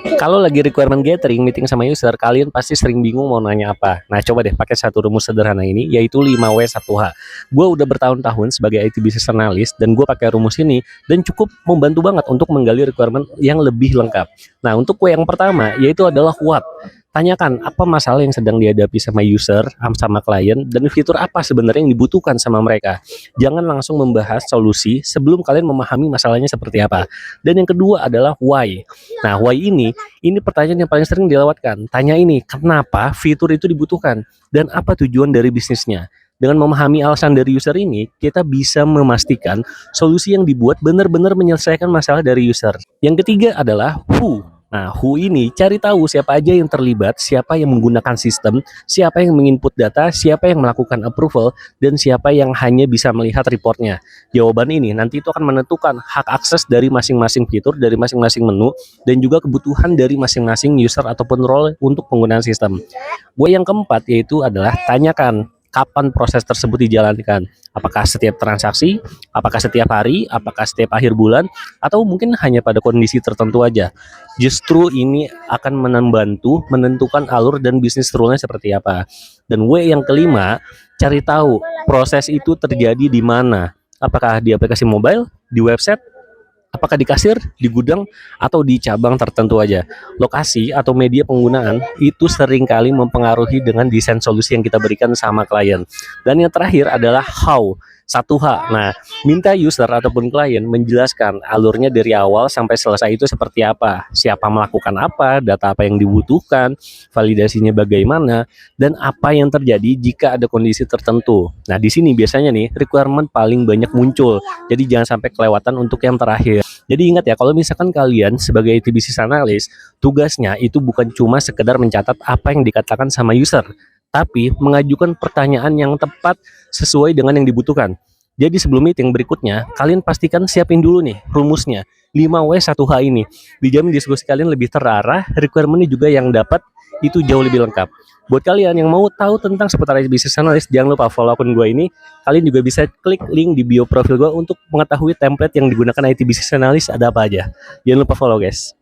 Kalau lagi requirement gathering, meeting sama user, kalian pasti sering bingung mau nanya apa. Nah, coba deh pakai satu rumus sederhana ini, yaitu 5W1H. Gue udah bertahun-tahun sebagai IT business analyst, dan gue pakai rumus ini, dan cukup membantu banget untuk menggali requirement yang lebih lengkap. Nah, untuk W yang pertama, yaitu adalah what. Tanyakan apa masalah yang sedang dihadapi sama user, sama klien, dan fitur apa sebenarnya yang dibutuhkan sama mereka. Jangan langsung membahas solusi sebelum kalian memahami masalahnya seperti apa. Dan yang kedua adalah why. Nah, why ini pertanyaan yang paling sering dilewatkan. Tanya ini, kenapa fitur itu dibutuhkan dan apa tujuan dari bisnisnya. Dengan memahami alasan dari user ini, kita bisa memastikan solusi yang dibuat benar-benar menyelesaikan masalah dari user. Yang ketiga adalah who. Nah, who ini cari tahu siapa aja yang terlibat, siapa yang menggunakan sistem, siapa yang menginput data, siapa yang melakukan approval, dan siapa yang hanya bisa melihat reportnya. Jawaban ini nanti itu akan menentukan hak akses dari masing-masing fitur, dari masing-masing menu, dan juga kebutuhan dari masing-masing user ataupun role untuk penggunaan sistem. Way yang keempat yaitu adalah tanyakan kapan proses tersebut dijalankan. Apakah setiap transaksi, apakah setiap hari, apakah setiap akhir bulan, atau mungkin hanya pada kondisi tertentu aja. Justru ini akan membantu menentukan alur dan bisnis rule-nya seperti apa. Dan W yang kelima, cari tahu proses itu terjadi di mana. Apakah di aplikasi mobile, di website, apakah di kasir, di gudang, atau di cabang tertentu aja. Lokasi atau media penggunaan itu seringkali mempengaruhi dengan desain solusi yang kita berikan sama klien. Dan yang terakhir adalah how. 1H. Nah, minta user ataupun klien menjelaskan alurnya dari awal sampai selesai itu seperti apa, siapa melakukan apa, data apa yang dibutuhkan, validasinya bagaimana, dan apa yang terjadi jika ada kondisi tertentu. Nah, di sini biasanya nih requirement paling banyak muncul. Jadi jangan sampai kelewatan untuk yang terakhir. Jadi ingat ya, kalau misalkan kalian sebagai IT business analyst, tugasnya itu bukan cuma sekedar mencatat apa yang dikatakan sama user, tapi mengajukan pertanyaan yang tepat sesuai dengan yang dibutuhkan. Jadi sebelum meeting berikutnya, kalian pastikan siapin dulu nih rumusnya 5W1H ini. Dijamin diskusi kalian lebih terarah, requirementnya juga yang dapat itu jauh lebih lengkap. Buat kalian yang mau tahu tentang seputar business analyst, jangan lupa follow akun gue ini. Kalian juga bisa klik link di bio profil gue untuk mengetahui template yang digunakan IT business analyst ada apa aja. Jangan lupa follow guys.